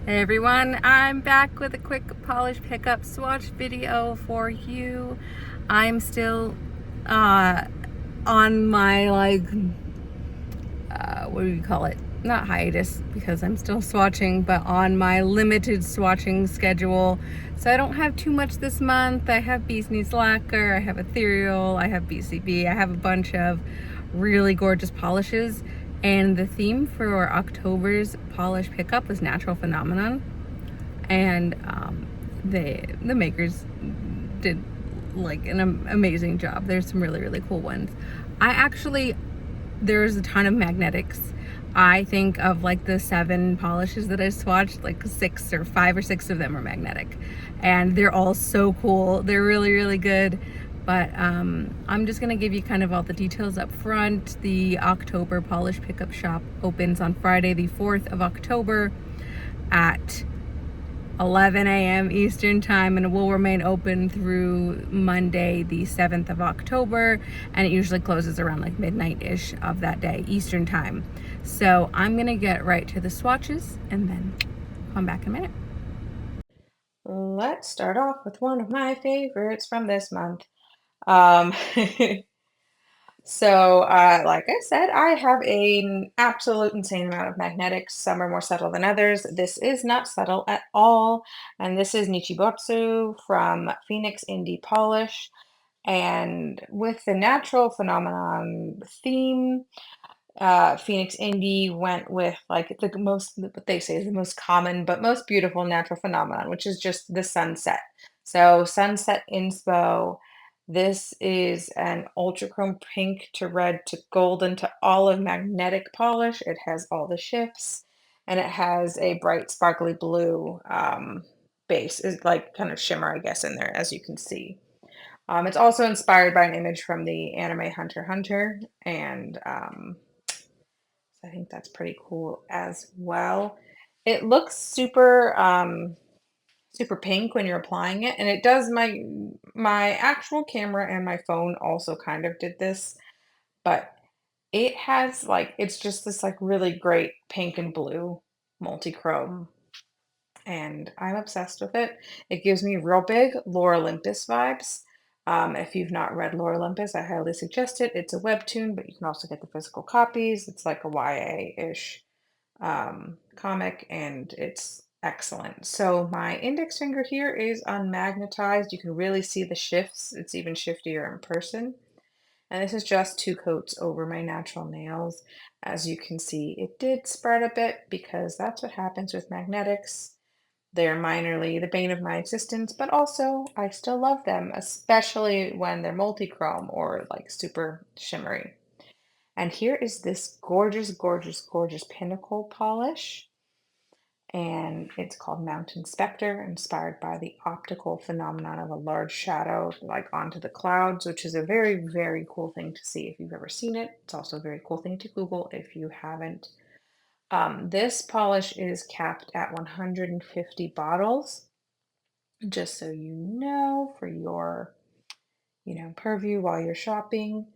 Hey everyone, I'm back with a quick polish pickup swatch video for you. I'm still uh, on my what do you call it? Not hiatus because I'm still swatching, but on my limited swatching schedule. So I don't have too much this month. I have BCB Lacquer, I have Ethereal, I have BCB, I have a bunch of really gorgeous polishes. And the theme for October's polish pickup was natural phenomenon. And the makers did like an amazing job. There's some really cool ones. There's a ton of magnetics. I think of like the 7 polishes that I swatched, like 5 or 6 of them are magnetic, and they're all so cool. They're really good. But I'm just gonna give you kind of all the details up front. The October polish pickup shop opens on Friday the 4th of October at 11 a.m. Eastern time, and it will remain open through Monday the 7th of October, and it usually closes around like midnight-ish of that day Eastern time. So I'm gonna get right to the swatches and then come back in a minute. Let's start off with one of my favorites from this month. Um, like I said, I have an absolute insane amount of magnetics. Some are more subtle than others. This is not subtle at all. And this is Nichibotsu from Phoenix Indie Polish. And with the natural phenomenon theme, Phoenix Indie went with like the most, what they say is the most common but most beautiful natural phenomenon, which is just the sunset. So sunset inspo. This is an ultrachrome pink to red to golden to olive magnetic polish. It has all the shifts, and it has a bright sparkly blue base, is like kind of shimmer, I guess, in there, as you can see. It's also inspired by an image from the anime Hunter x Hunter, and so I think that's pretty cool as well. It looks super pink when you're applying it, and it does. My actual camera and my phone also kind of did this, but it has like it's just this like really great pink and blue multi-chrome, and I'm obsessed with it. It gives me real big Lore Olympus vibes. If you've not read Lore Olympus, I highly suggest it. It's a webtoon, but you can also get the physical copies. It's like a YA-ish comic, and it's excellent. So my index finger here is unmagnetized. You can really see the shifts. It's even shiftier in person. And this is just 2 coats over my natural nails. As you can see, it did spread a bit because that's what happens with magnetics. They're minorly the bane of my existence, but also I still love them, especially when they're multi-chrome or like super shimmery. And here is this gorgeous Pinnacle polish. And it's called Mountain Spectre, inspired by the optical phenomenon of a large shadow like onto the clouds, which is a very cool thing to see if you've ever seen it. It's also a very cool thing to Google if you haven't. This polish is capped at 150 bottles, just so you know, for your, purview while you're shopping.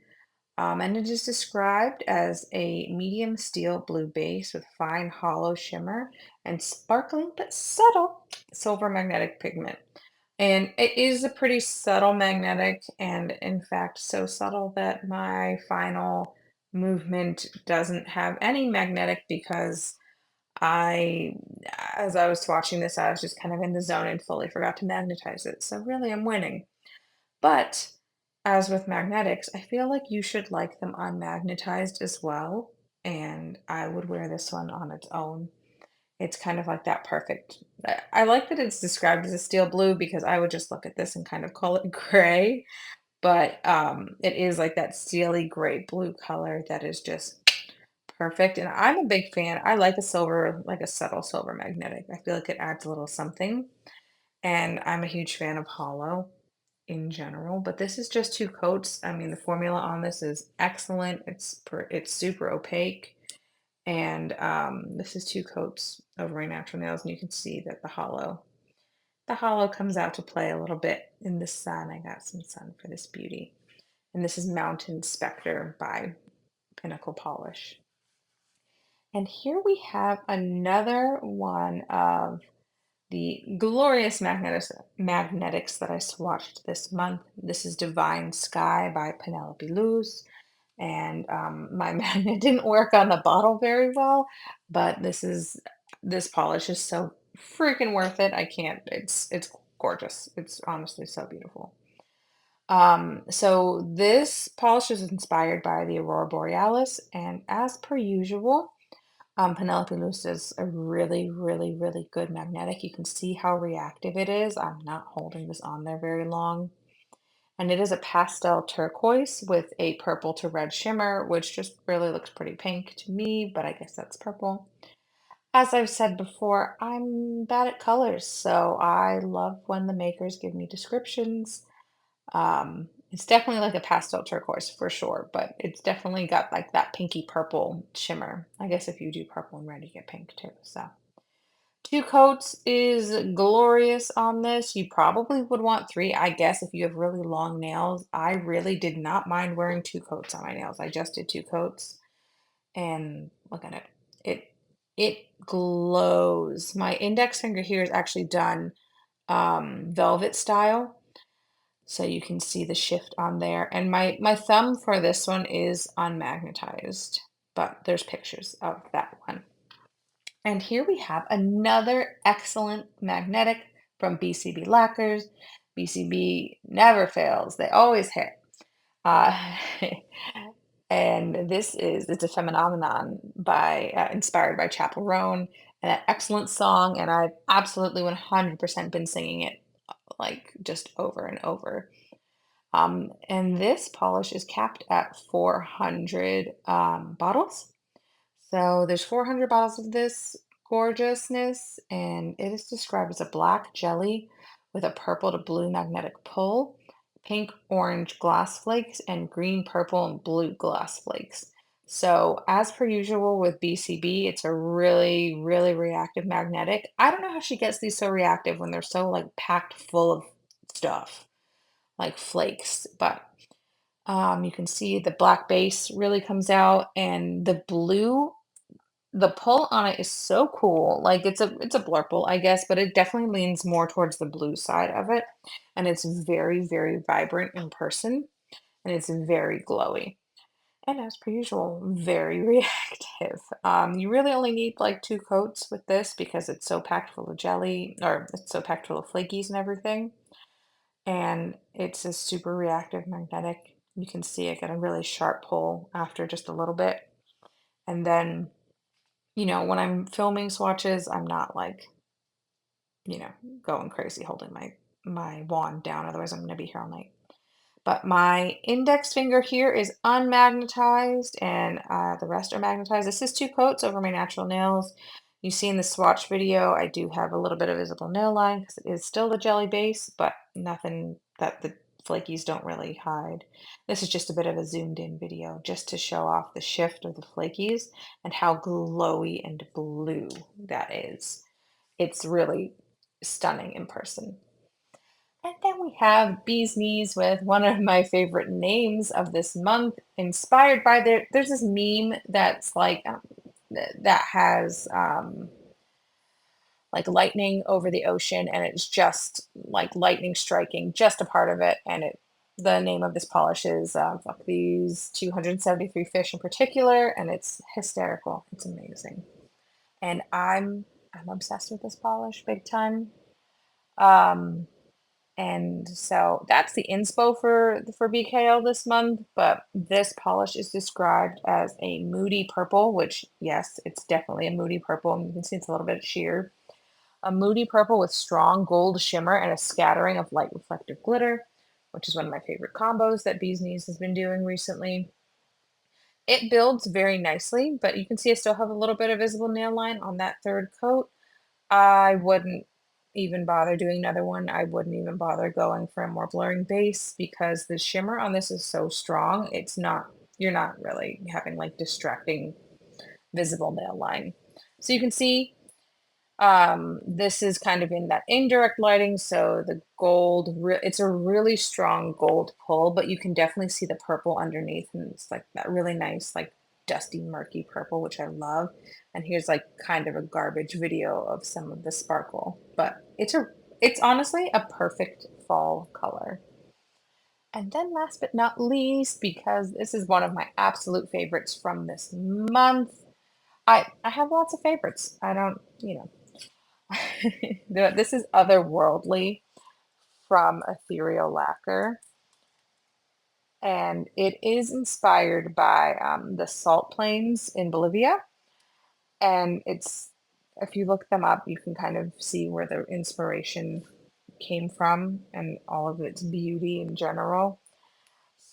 And it is described as a medium steel blue base with fine hollow shimmer and sparkling but subtle silver magnetic pigment. And it is a pretty subtle magnetic, and in fact, so subtle that my final movement doesn't have any magnetic because I, as I was watching this, I was just kind of in the zone and fully forgot to magnetize it. So really, I'm winning. But as with magnetics, I feel like you should like them unmagnetized as well. And I would wear this one on its own. It's kind of like that perfect. I like that it's described as a steel blue because I would just look at this and kind of call it gray. But it is like that steely gray blue color that is just perfect. And I'm a big fan. I like a silver, like a subtle silver magnetic. I feel like it adds a little something. And I'm a huge fan of hollow in general, but this is just 2 coats. I mean, the formula on this is excellent. It's super opaque, and this is 2 coats over my natural nails, and you can see that the hollow comes out to play a little bit in the sun. I got some sun for this beauty, and this is Mountain Spectre by Pinnacle Polish. And here we have another one of the glorious magnetics that I swatched this month. This is Divine Sky by Penelope Luz. And my magnet didn't work on the bottle very well, but this polish is so freaking worth it. I can't, it's gorgeous. It's honestly so beautiful. So this polish is inspired by the Aurora Borealis, and as per usual, Penelope Luz is a really, really, really good magnetic. You can see how reactive it is. I'm not holding this on there very long. And it is a pastel turquoise with a purple to red shimmer, which just really looks pretty pink to me, but I guess that's purple. As I've said before, I'm bad at colors, so I love when the makers give me descriptions. It's definitely like a pastel turquoise for sure, but it's definitely got like that pinky purple shimmer. I guess if you do purple and red, you get pink too. So 2 coats is glorious on this. You probably would want 3, I guess, if you have really long nails. I really did not mind wearing 2 coats on my nails. I just did 2 coats, and look at it. It it glows. My index finger here is actually done velvet style. So you can see the shift on there. And my thumb for this one is unmagnetized, but there's pictures of that one. And here we have another excellent magnetic from BCB Lacquers. BCB never fails. They always hit. Uh, and it's a Feminomenon by inspired by Chapel Roan, and an excellent song. And I've absolutely 100% been singing it like just over and over. And this polish is capped at 400 bottles. So there's 400 bottles of this gorgeousness, and it is described as a black jelly with a purple to blue magnetic pull, pink orange glass flakes, and green, purple, and blue glass flakes. So as per usual with BCB, it's a really, really reactive magnetic. I don't know how she gets these so reactive when they're so like packed full of stuff, like flakes, but you can see the black base really comes out, and the blue, the pull on it is so cool. Like it's a blurple, I guess, but it definitely leans more towards the blue side of it. And it's very, very vibrant in person, and it's very glowy. And as per usual, very reactive. You really only need like 2 coats with this because it's so packed full of jelly, or it's so packed full of flakies and everything. And it's a super reactive magnetic. You can see I get a really sharp pull after just a little bit. And then, when I'm filming swatches, I'm not like, going crazy holding my wand down. Otherwise, I'm going to be here all night. But my index finger here is unmagnetized, and the rest are magnetized. This is 2 coats over my natural nails. You see in the swatch video, I do have a little bit of visible nail line because it is still the jelly base, but nothing that the flakies don't really hide. This is just a bit of a zoomed in video just to show off the shift of the flakies and how glowy and blue that is. It's really stunning in person. And then we have Bee's Knees with one of my favorite names of this month, inspired by there's this meme that's like that has like lightning over the ocean, and it's just like lightning striking just a part of it, and the name of this polish is fuck these 273 fish in particular, and it's hysterical. It's amazing, and I'm obsessed with this polish big time. Um, And so that's the inspo for BKL this month, but this polish is described as a moody purple, which yes, it's definitely a moody purple. And you can see it's a little bit sheer. A moody purple with strong gold shimmer and a scattering of light reflective glitter, which is one of my favorite combos that Bee's Knees has been doing recently. It builds very nicely, but you can see I still have a little bit of visible nail line on that 3rd coat. I wouldn't even bother doing another one. I wouldn't even bother going for a more blurring base because the shimmer on this is so strong. You're not really having like distracting visible nail line. So you can see this is kind of in that indirect lighting. So the gold, it's a really strong gold pull, but you can definitely see the purple underneath, and it's like that really nice, like dusty, murky purple, which I love. And here's like kind of a garbage video of some of the sparkle, but it's honestly a perfect fall color. And then last but not least, because this is one of my absolute favorites from this month, I have lots of favorites. I don't, this is Otherworldly from Ethereal Lacquer. And it is inspired by the salt plains in Bolivia. And if you look them up, you can kind of see where the inspiration came from and all of its beauty in general.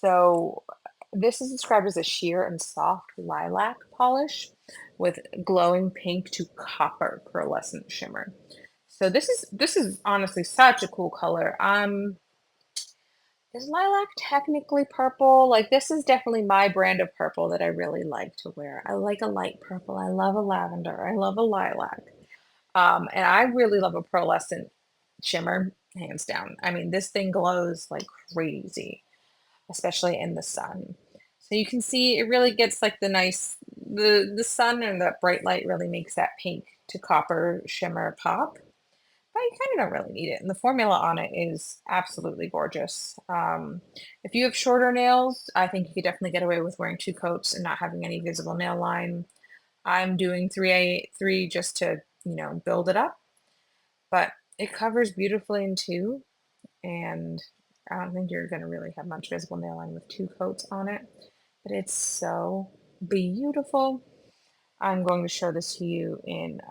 So this is described as a sheer and soft lilac polish with glowing pink to copper pearlescent shimmer. So this is honestly such a cool color. Is lilac technically purple? Like this is definitely my brand of purple that I really like to wear. I like a light purple. I love a lavender. I love a lilac. And I really love a pearlescent shimmer, hands down. I mean, this thing glows like crazy, especially in the sun. So you can see it really gets like the sun and that bright light really makes that pink to copper shimmer pop. But you kind of don't really need it. And the formula on it is absolutely gorgeous. If you have shorter nails, I think you could definitely get away with wearing 2 coats and not having any visible nail line. I'm doing 3 just to, build it up. But it covers beautifully in 2. And I don't think you're going to really have much visible nail line with 2 coats on it. But it's so beautiful. I'm going to show this to you in,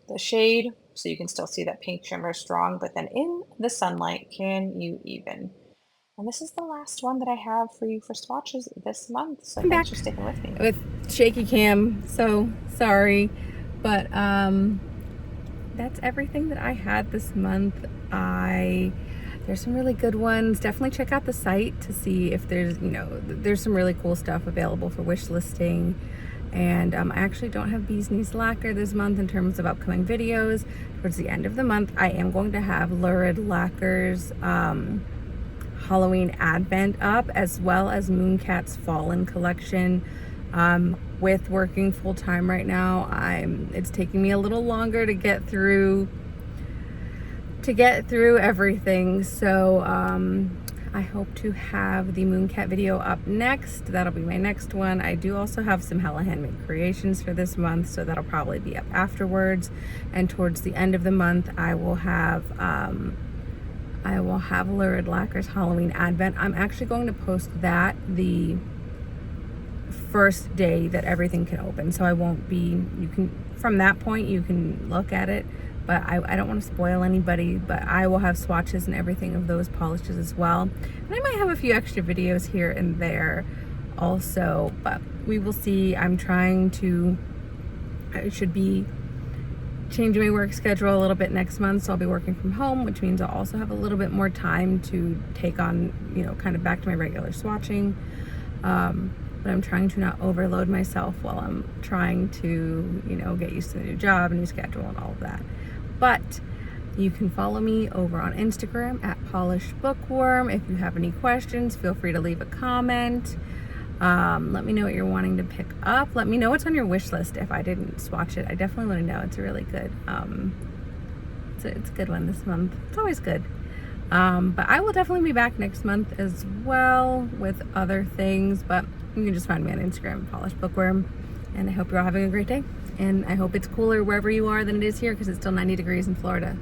the shade, so you can still see that pink shimmer strong, but then in the sunlight, can you even? And this is the last one that I have for you for swatches this month. So thanks for sticking with me. With shaky cam, so sorry, but that's everything that I had this month. There's some really good ones. Definitely check out the site to see if there's some really cool stuff available for wish listing. And I actually don't have Bee's Knees Lacquer this month in terms of upcoming videos. Towards the end of the month, I am going to have Lurid Lacquer's Halloween Advent up, as well as Mooncat's Fallen collection. With working full-time right now, it's taking me a little longer to get through everything. So I hope to have the Mooncat video up next. That'll be my next one. I do also have some Hella Handmade creations for this month, so that'll probably be up afterwards. And towards the end of the month, I will have Lurid Lacquer's Halloween Advent. I'm actually going to post that the first day that everything can open, so from that point you can look at it. But I don't want to spoil anybody, but I will have swatches and everything of those polishes as well. And I might have a few extra videos here and there also, but we will see. I should be changing my work schedule a little bit next month, so I'll be working from home, which means I'll also have a little bit more time to take on, kind of back to my regular swatching. But I'm trying to not overload myself while I'm trying to, get used to the new job, new schedule, and all of that. But you can follow me over on Instagram at Polished Bookworm. If you have any questions, feel free to leave a comment. Let me know what you're wanting to pick up. Let me know what's on your wish list if I didn't swatch it. I definitely want to know. It's a really good, it's a good one this month. It's always good. But I will definitely be back next month as well with other things. But you can just find me on Instagram, Polished Bookworm. And I hope you're all having a great day. And I hope it's cooler wherever you are than it is here, because it's still 90 degrees in Florida.